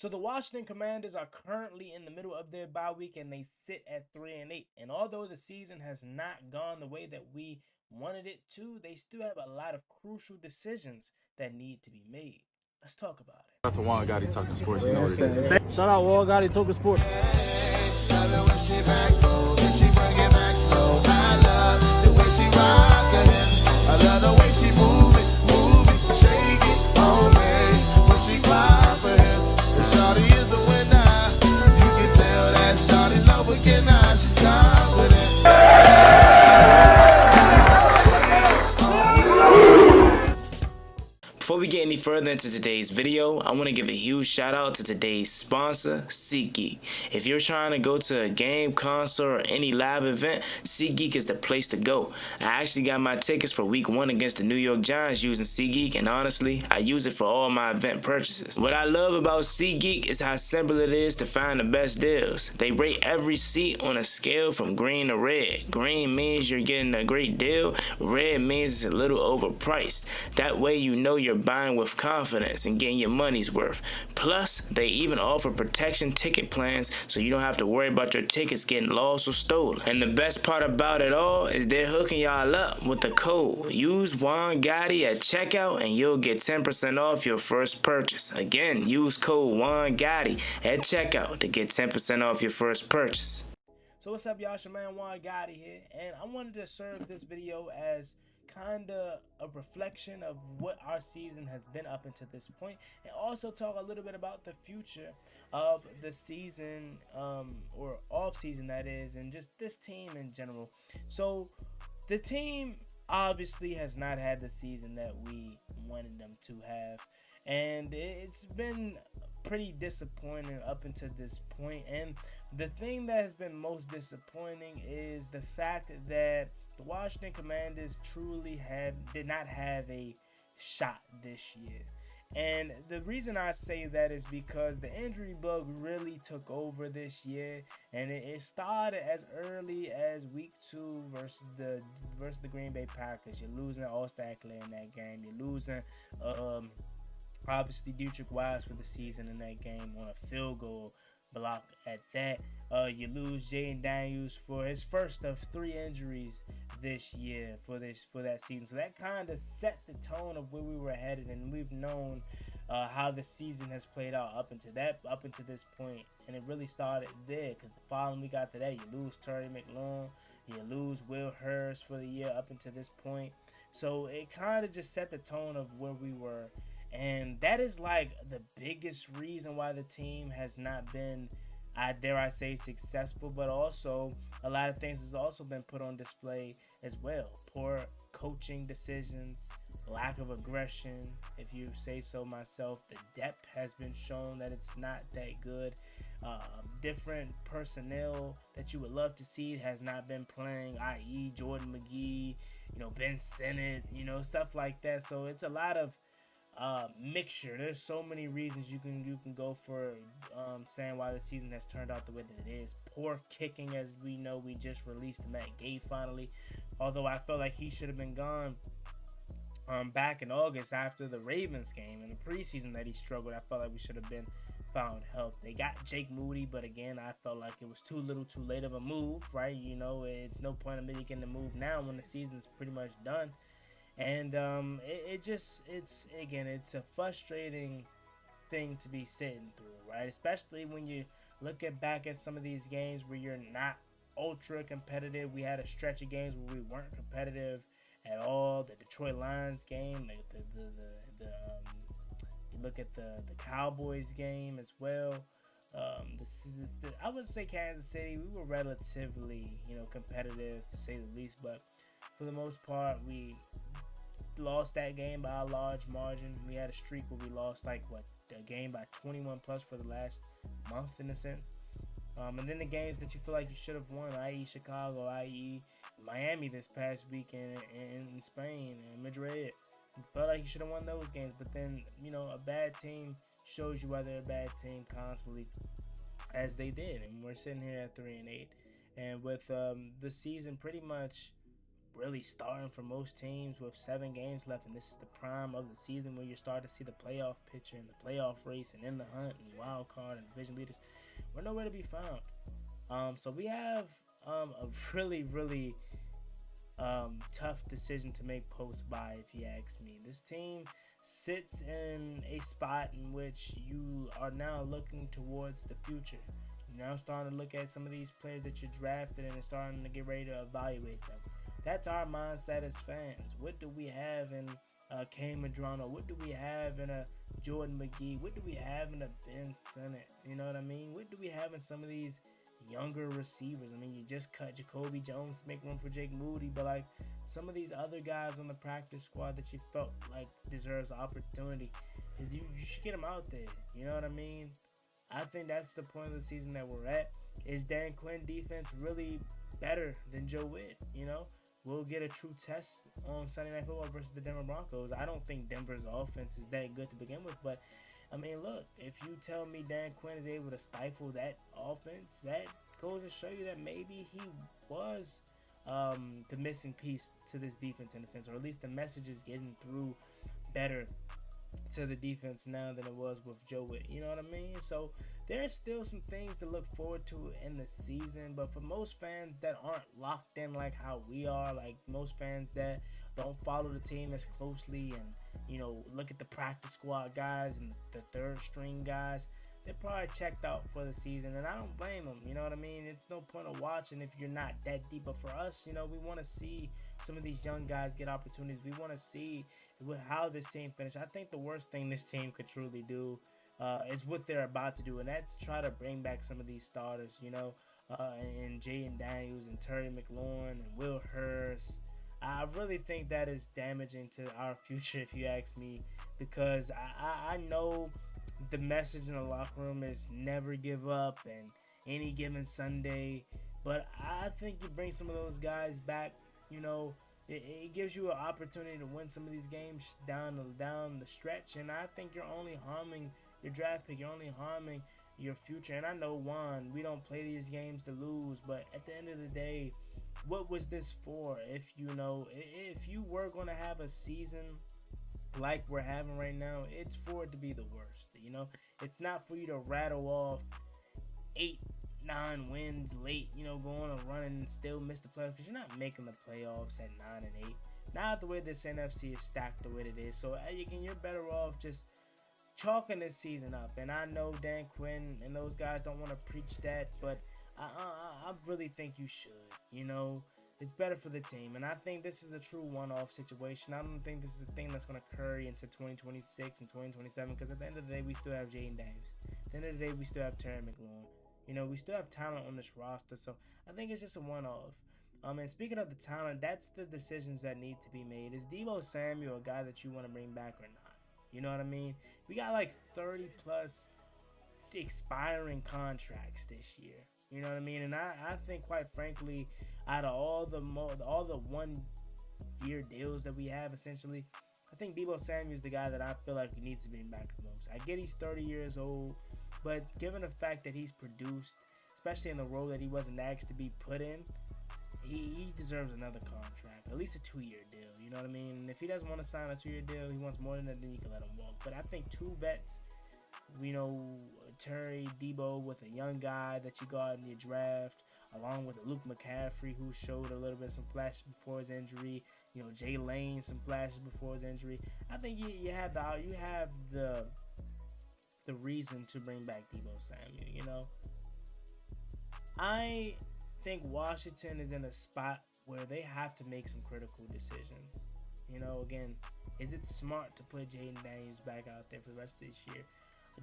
So the Washington Commanders are currently in the middle of their bye week and they sit at 3-8. And although the season has not gone the way that we wanted it to, they still have a lot of crucial decisions that need to be made. Let's talk about it. Shout out to Juan Gotti Talking Sports. You know what it is. Shout out Juan Gotti Talking Sports. I love the way she move it, shake it on me. When she cry for him, and Shawty is the winner. You can tell that Shawty love again now. She's confident. Before we get any further into today's video, I want to give a huge shout out to today's sponsor, SeatGeek. If you're trying to go to a game, concert, or any live event, SeatGeek is the place to go. I actually got my tickets for week 1 against the New York Giants using SeatGeek, and honestly, I use it for all my event purchases. What I love about SeatGeek is how simple it is to find the best deals. They rate every seat on a scale from green to red. Green means you're getting a great deal, red means it's a little overpriced. That way you know you're buying with confidence and getting your money's worth. Plus, they even offer protection ticket plans so you don't have to worry about your tickets getting lost or stolen. And the best part about it all is they're hooking y'all up with the code. Use Juan Gotti at checkout and you'll get 10% off your first purchase. Again, use code Juan Gotti at checkout to get 10% off your first purchase. So what's up, y'all? It's your man Juan Gotti here, and I wanted to serve this video as kind of a reflection of what our season has been up until this point, and also talk a little bit about the future of the season, or off season that is, and just this team in general. So the team obviously has not had the season that we wanted them to have, and it's been pretty disappointing up until this point. And the thing that has been most disappointing is the fact that the Washington Commanders truly did not have a shot this year. And the reason I say that is because the injury bug really took over this year, and it started as early as week 2 versus the Green Bay Packers. You're losing All-Star in that game. You're losing obviously Dietrich Wise for the season in that game on a field goal block at that. You lose Jaden Daniels for his first of 3 injuries this year for that season. So that kind of set the tone of where we were headed, and we've known how the season has played out up until this point. And it really started there, because the following week after that, you lose Terry McLaurin, you lose Will Hurst for the year up until this point. So it kind of just set the tone of where we were. And that is like the biggest reason why the team has not been, dare I say, successful. But also a lot of things has also been put on display as well. Poor coaching decisions, lack of aggression, if you say so myself. The depth has been shown that it's not that good. Different personnel that you would love to see has not been playing, i.e. Jordan McGee, Ben Sinnott, stuff like that. So it's a lot of mixture. There's so many reasons you can go for saying why the season has turned out the way that it is. Poor kicking, as we know. We just released Matt Gay finally, although I felt like he should have been gone back in August after the Ravens game. In the preseason that he struggled, I felt like we should have been found help. They got Jake Moody, but again, I felt like it was too little too late of a move, right? It's no point in making the move now when the season's pretty much done. And it's a frustrating thing to be sitting through, right? Especially when you look back at some of these games where you're not ultra competitive. We had a stretch of games where we weren't competitive at all. The Detroit Lions game, like you look at the Cowboys game as well. I would say Kansas City, we were relatively competitive, to say the least, but for the most part we lost that game by a large margin. We had a streak where we lost a game by 21 plus for the last month, in a sense. And then the games that you feel like you should have won, i.e. Chicago, i.e. Miami this past week in Spain, and Madrid. You felt like you should have won those games, but then a bad team shows you why they're a bad team constantly, as they did. And we're sitting here at 3-8, and with the season pretty much really starting for most teams with 7 games left, and this is the prime of the season where you're starting to see the playoff picture and the playoff race and in the hunt and wild card and division leaders. We're nowhere to be found. So we have a really tough decision to make post-bye, if you ask me. This team sits in a spot in which you are now looking towards the future. You're now starting to look at some of these players that you drafted and starting to get ready to evaluate them. That's our mindset as fans. What do we have in Kane Madrano? What do we have in a Jordan McGee? What do we have in a Ben Sinnott? You know what I mean? What do we have in some of these younger receivers? I mean, you just cut Jacoby Jones to make room for Jake Moody, but like some of these other guys on the practice squad that you felt like deserves opportunity, you should get them out there. You know what I mean? I think that's the point of the season that we're at. Is Dan Quinn defense really better than Joe Witt? You know, we'll get a true test on Sunday Night Football versus the Denver Broncos. I don't think Denver's offense is that good to begin with, but I mean, look, if you tell me Dan Quinn is able to stifle that offense, that goes to show you that maybe he was the missing piece to this defense in a sense, or at least the message is getting through better to the defense now than it was with Joe Witt. You know what I mean? So there's still some things to look forward to in the season, but for most fans that aren't locked in like how we are, like most fans that don't follow the team as closely and, you know, look at the practice squad guys and the third string guys, they're probably checked out for the season, and I don't blame them. You know what I mean? It's no point of watching if you're not that deep, but for us, you know, we want to see some of these young guys get opportunities. We want to see how this team finishes. I think the worst thing this team could truly do is what they're about to do, and that's try to bring back some of these starters, you know, and Jaden Daniels and Terry McLaurin and Will Hurst. I really think that is damaging to our future, if you ask me, because I know the message in the locker room is never give up and any given Sunday, but I think you bring some of those guys back, you know, it gives you an opportunity to win some of these games down the stretch, and I think you're only harming your draft pick, you're only harming your future. And I know, Juan, we don't play these games to lose, but at the end of the day, what was this for? If you were going to have a season like we're having right now, it's for it to be the worst. You know, it's not for you to rattle off 8-9 wins late, you know, going and running and still miss the playoffs, because you're not making the playoffs at 9-8. Not the way this NFC is stacked the way it is. So you're better off just chalking this season up. And I know Dan Quinn and those guys don't want to preach that, but I really think you should. You know, it's better for the team, and I think this is a true one-off situation. I don't think this is a thing that's going to carry into 2026 and 2027, because at the end of the day, we still have Jaden Daniels. At the end of the day, we still have Terry McLaurin. You know, we still have talent on this roster, so I think it's just a one-off. And speaking of the talent, that's the decisions that need to be made. Is Deebo Samuel a guy that you want to bring back or not? You know what I mean? We got like 30-plus expiring contracts this year. You know what I mean? And I think, quite frankly, out of all the 1-year deals that we have, essentially, I think Deebo Samuel is the guy that I feel like we need to bring back the most. I get he's 30 years old, but given the fact that he's produced, especially in the role that he wasn't asked to be put in, he deserves another contract, at least a 2-year deal. You know what I mean? And if he doesn't want to sign a 2-year deal, he wants more than that, then you can let him walk. But I think 2 vets, you know, Terry, Deebo, with a young guy that you got in your draft, along with Luke McCaffrey, who showed a little bit of some flashes before his injury. You know, Jay Lane, some flashes before his injury. I think you have the reason to bring back Deebo Samuel. You know, I think Washington is in a spot where they have to make some critical decisions. You know, again, is it smart to put Jaden Daniels back out there for the rest of this year?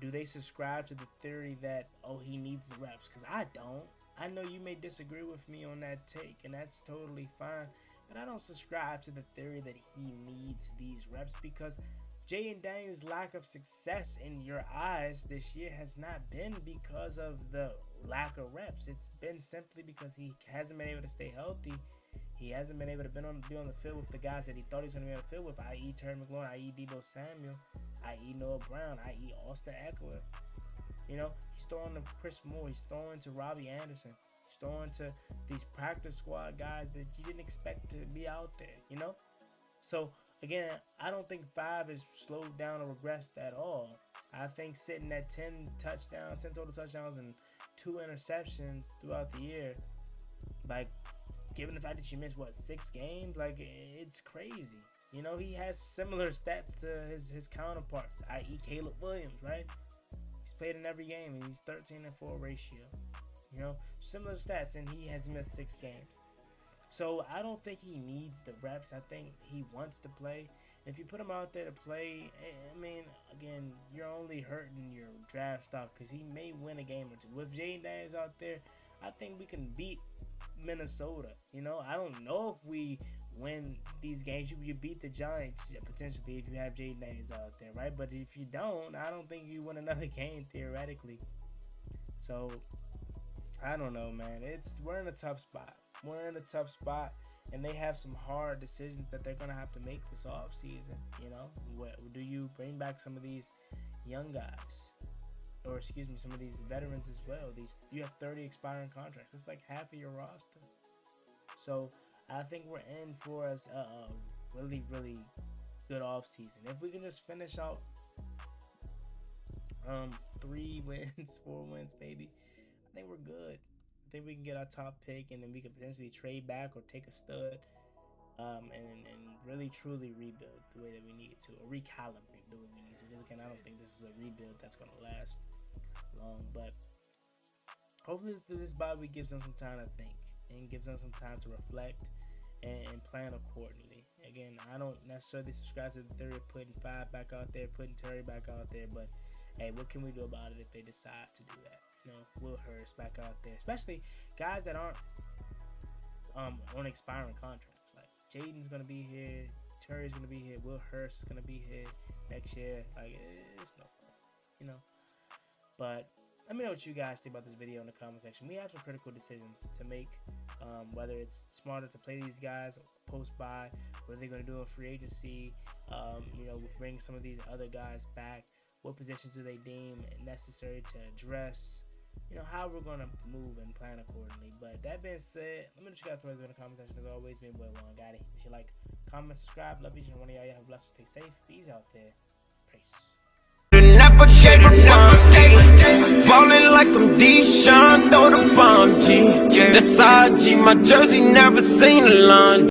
Do they subscribe to the theory that, oh, he needs the reps? Because I don't. I know you may disagree with me on that take, and that's totally fine. But I don't subscribe to the theory that he needs these reps, because Jaden Daniels' lack of success in your eyes this year has not been because of the lack of reps. It's been simply because he hasn't been able to stay healthy. He hasn't been able to be on the field with the guys that he thought he was going to be on the field with, i.e. Terry McLaurin, i.e. Deebo Samuel, i.e. Noah Brown, i.e. Austin Eckler. You know, he's throwing to Chris Moore. He's throwing to Robbie Anderson. He's throwing to these practice squad guys that you didn't expect to be out there, you know? So, again, I don't think 5 is slowed down or regressed at all. I think sitting at 10 total touchdowns and 2 interceptions throughout the year, like, given the fact that you missed, 6 games? Like, it's crazy. You know, he has similar stats to his counterparts, i.e. Caleb Williams, right? He's played in every game, and he's 13-4 ratio. You know, similar stats, and he has missed 6 games. So I don't think he needs the reps. I think he wants to play. If you put him out there to play, I mean, again, you're only hurting your draft stock because he may win a game or two. With Jaden Daniels out there, I think we can beat Minnesota. You know, I don't know if we win these games. You beat the Giants potentially if you have Jaden Daniels out there, right? But if you don't, I don't think you win another game theoretically. So I don't know, man. We're in a tough spot. We're in a tough spot, and they have some hard decisions that they're gonna have to make this off season. You know, do you bring back some of these young guys, or excuse me, some of these veterans as well? You have 30 expiring contracts. It's like half of your roster. So I think we're in for a really, really good off season. If we can just finish out 3 wins, 4 wins, maybe, I think we're good. I think we can get our top pick, and then we can potentially trade back or take a stud, and really truly rebuild the way that we need to, or recalibrate the way we need to. Because again, I don't think this is a rebuild that's going to last long, but hopefully this bye week gives them some time to think and gives them some time to reflect and plan accordingly. Again, I don't necessarily subscribe to the theory of putting 5 back out there, putting Terry back out there, but hey, what can we do about it if they decide to do that? You know, Will Hurst back out there, especially guys that aren't on expiring contracts. Like Jaden's gonna be here, Terry's gonna be here, Will Hurst is gonna be here next year. Like, it's no fun, you know. But let me know what you guys think about this video in the comment section. We have some critical decisions to make, whether it's smarter to play these guys post-bye, what are they going to do in free agency, you know, bring some of these other guys back, what positions do they deem necessary to address, you know, how we're going to move and plan accordingly. But that being said, let me know what you guys think in the comment section. As always, been boy Juan Gotti. If you like, comment, subscribe, love each and one of y'all. Have a blessed, stay safe, peace out there, peace. Never gave a damn. Ballin' like I'm Deshaun, throw the bomb, G. That's IG, my jersey never seen a line.